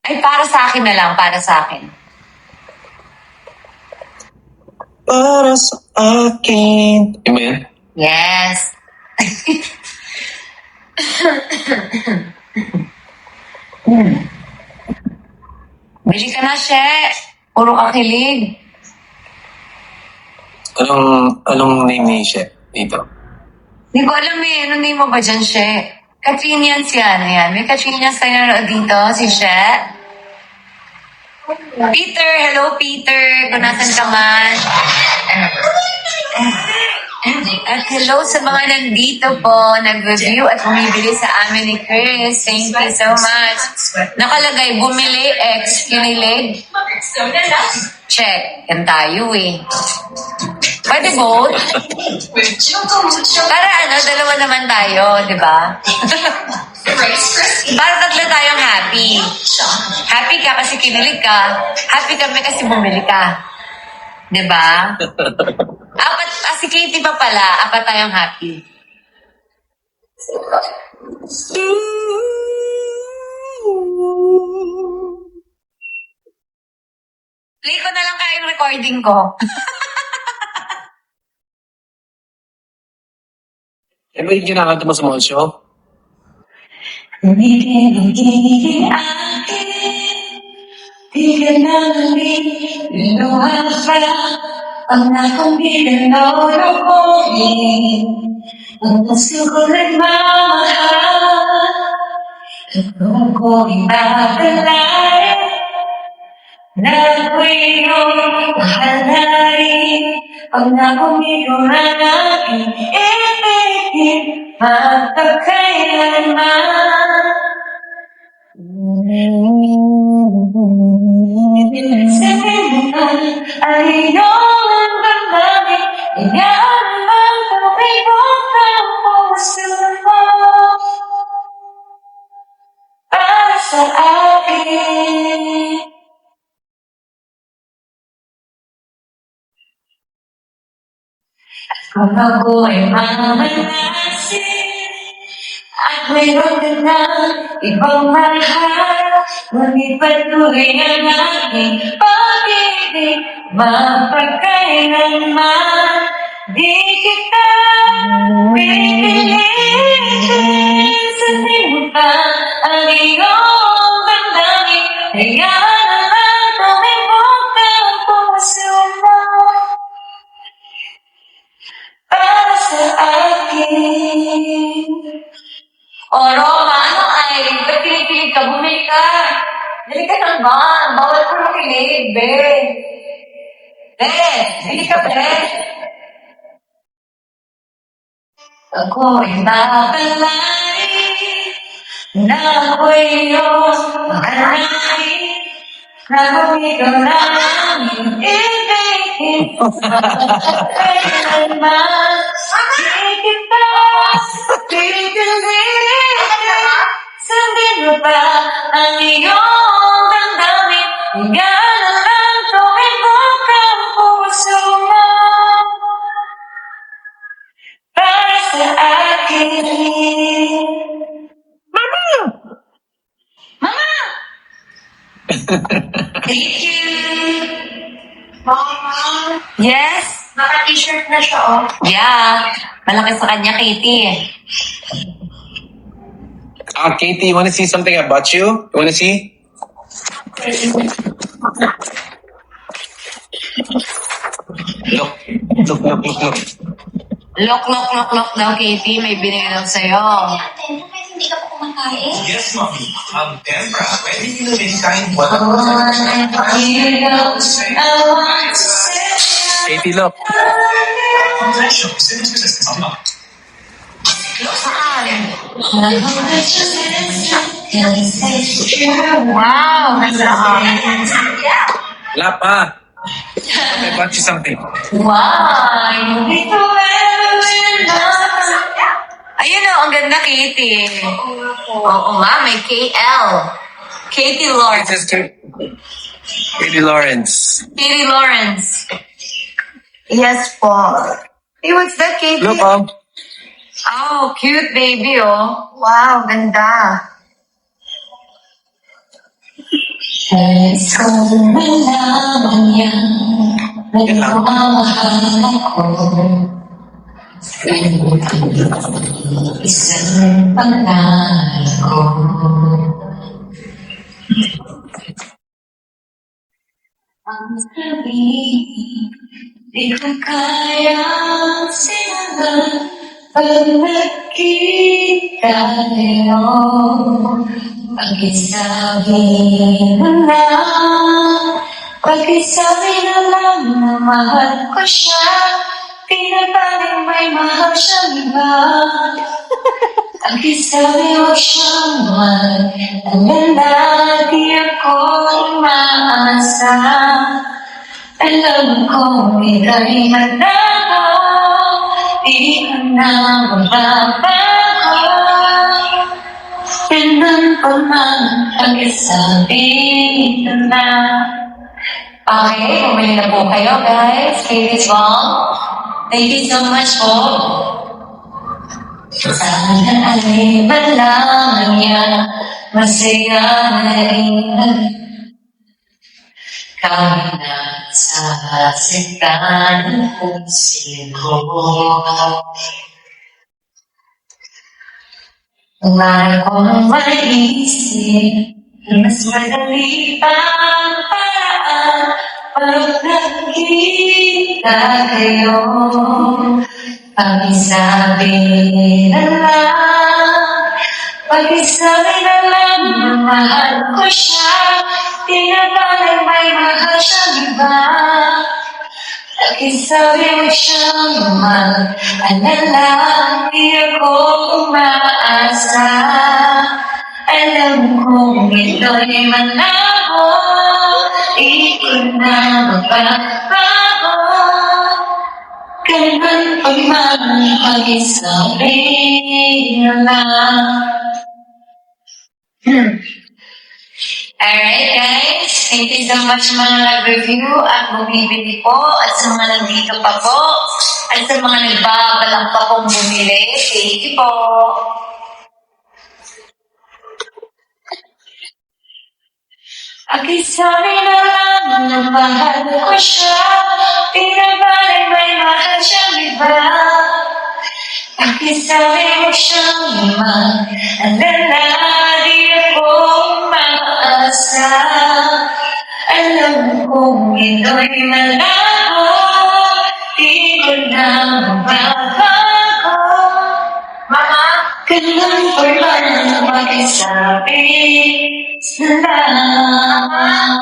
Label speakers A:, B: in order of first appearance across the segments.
A: Ay, para sa akin na lang, para sa akin.
B: Para sa akin. Yun ba yun?
A: Yes. Bili ka na, She. Puro kakilig.
B: Anong name ni Chef dito?
A: Hindi ko alam eh. Ano name mo ba dyan, She? Katrinians yan. Ayan. May Katrinians tayo nanonood dito. Si She. Peter. Hello, Peter. Kung nasan ka man. At hello sa mga nandito po, nag-review at bumibili sa amin ni Chris. Thank you so much. Nakalagay, bumili, X, kinilig. Check. Yan tayo eh. Pwede both? Para dalawa naman tayo, di ba? Para tatlo tayong happy. Happy ka kasi kinilig ka. Happy kami kasi bumili ka. Di ba? Si Katie pa pala. Apat tayong happy. Play ko na lang kaya yung recording ko.
B: Eh ba yung kinakanta mo sa mall show?
A: Ang akong pinanonood ang puso ko nagmamahal kung ko ibabalay na ako'y iyong mahalain ang akong ikaw na aking ibigin magpagkailanman. Sabihin mo ay iyong damdamin, iyan ang tumibok ng puso mo para sa akin. Kung ako ay mamalasin at mayroon ka na ibang mahal, ngunit patuloy ang aking pag-ibig mapagkailanman. Di kita pipilitin, sabihin mo pa ang iyong damdamin, hayaan ang tumibok ng puso mo para sa akin. O, Roma, ano ay? Ba't kinikilig ka? Bumili ka. Bili ka ng van. Bawal ko makilig, be. Bili ka, be. Ako'y babalay na ako'y iyong mahalain na kung ikaw na aming ibigin kailanman. Di kita pipilitin, sabihin mo pa ang iyong damdamin, hanggang lang tumibok ang puso mo para sa akin. Mama! Thank you. Mama? Yes? Naka-t-shirt na siya, oh. Yeah. Malaki sa kanya, Katie.
B: Katie, you wanna see something about you? You wanna see? Look.
A: Look daw, Katie. May binigay daw sa'yo.
C: Ate, bakit hindi ka pa kumakain?
D: Yes, Mommy. Debra, pwede nyo na din kain po.
B: Katie, look.
A: Wow!
B: Wala pa. I bought you something.
A: Wow! Ayun o, ang ganda, Katie. Oo nga, may KL. Katie
B: It
A: Lawrence.
B: says Katie Lawrence.
A: Katie Lawrence. Yes po. Hey, what's that, Katie?
B: Look, Mom.
A: Oh, cute baby, oh. Wow, ganda. Nais kong malaman yan, nagmamahal ako. Isang pangalan ko. Ang sabihin, di ko kayang sinabi pag nagkita tayo. Pag-isabi mo na, pag-isabi na lang na mahal ko siya. Pinapaling may mahal siyang iba. Pag-isabi mo siyang mahal, lagi akong umaasa. Alam kong ika'y magdako, di ko na mababago. Ganun pa man pag-isabi ko na. Okay, bumili na po kayo guys. Kay Rizwan. Thank you so much po. Sana ay malaman niya, masaya na rin. Kahit na sa sitan ng pusin ko. Wala kong maisip, mas madali pang paraan pag nagkita kayo. Pag-isabi na lang, pag-isabi na lang na mahal ko siya. Tinapaling may mahal siyang iba. Pag-isabi mo siyang mahal, alalagi ako umaasa. Alam kong ito'y malabo, di ko na mababago. Ganun pa man pag-isabi na lang. Alright guys, thank you so much mga nag-review at bumibili po at sa mga nandito pa po at sa mga nagbabalang pa pong bumili, thank you po. Pag-isabi na lang na mahal ko siya, pinapaling may mahal siyang iba. Pag-isabi mo siyang mahal, alalagi ako umaasa. Alam kong ito'y malabo, di ko na mababago. Mama, ganun pa man ang pag-isabi na lang.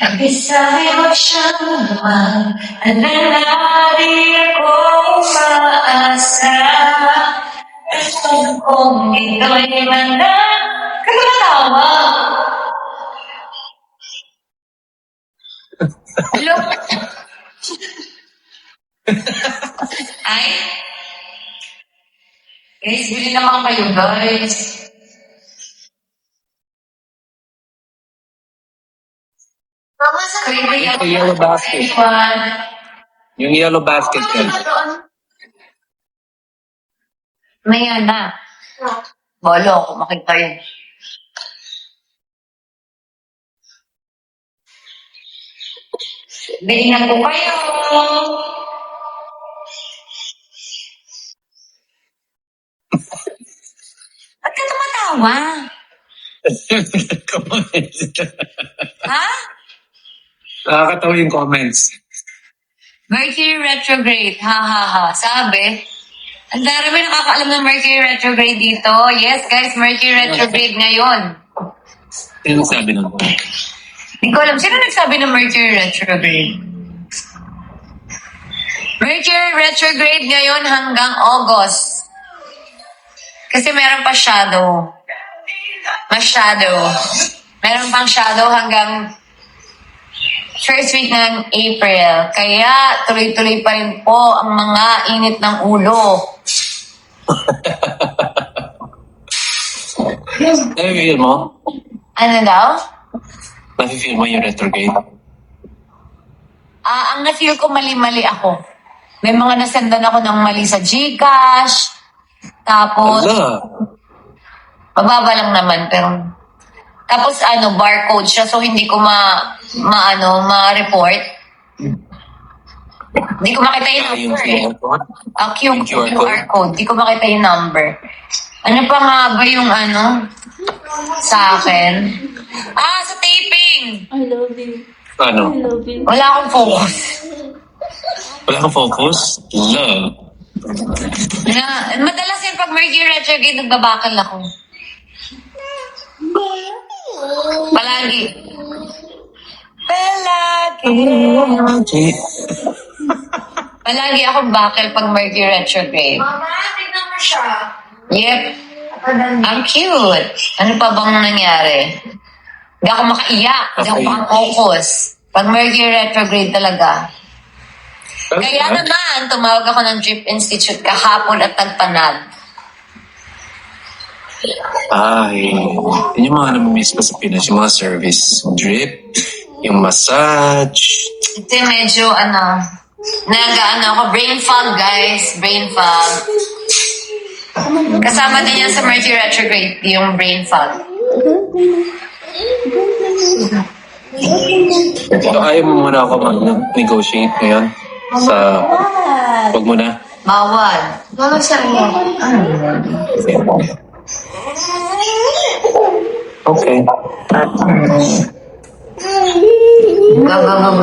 A: Pag-isabi mo siyang mahal, alalagi ako umaasa. Alam kong ito'y malabo. Kaya natawa. Hello? Ay? Guys, bili naman kayo, guys.
C: Mama, saan
A: Crazy
B: Yung yellow basket. Yung yellow basket yan.
A: May na. Bolo, kung makita yun. Bili na po kayo. Ba't ka tumatawa?
B: Comments.
A: Ha?
B: Nakakatawa yung comments.
A: Mercury retrograde. Ha ha ha. Sabi, ang dami nakakaalam ng Mercury retrograde dito. Yes guys, Mercury retrograde ngayon.
B: Sino sabi nun?
A: Hindi ko alam. Sino nagsabi ng Mercury retrograde? Mercury retrograde ngayon hanggang August. Kasi meron pa shadow. Mas shadow. Meron pang shadow hanggang first week ng April. Kaya tuloy-tuloy pa rin po ang mga init ng ulo.
B: Nafe-feel mo?
A: Ano daw?
B: Nafe-feel mo yung retrograde?
A: Ang na-feel ko mali-mali ako. May mga nasendan ako ng mali sa GCash. Tapos,
B: Ala.
A: mababa lang naman, pero... Tapos, barcode siya, so hindi ko ma-report. Hindi ko makita yung
B: Yung
A: number eh.
B: QR code?
A: Yung
B: QR
A: QR code. Hindi ko makita yung number. Ano pa nga ba yung sa akin? Sa taping!
E: I love you.
B: Ano?
E: I love you.
A: Wala akong focus.
B: Wala kang focus? Ala.
A: Madalas yun pag Mercury retrograde, nagbabakal ako. Palagi. Palagi akong bakal pag Mercury retrograde.
C: Mama, tignan mo siya.
A: Yep. Ang cute. Ano pa bang nangyari? Hindi ako makaiyak. Hindi ako
B: Okay.
A: makafocus. Pag Mercury retrograde talaga. Kaya naman, tumawag ako ng Drip Institute kahapon at nagpanag.
B: Ay, yun yung mga namimiss ko sa Pinas, yung mga service, drip, yung massage.
A: Ito yung medyo, ako, brain fog, guys. Brain fog. Kasama din yan sa Mercury retrograde, yung brain fog.
B: So, ayaw mo muna ako mag-negotiate ngayon sa... Wag mo na.
A: Bawal.
C: Mama, sa'yo.
B: Okay.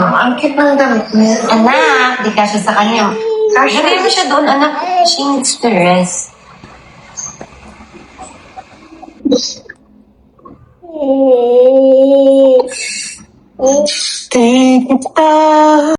C: Ang cute ng damit niya.
A: Anak, di kasya sa kanya. Lagay mo siya doon, anak. She needs to rest.
B: Take it out.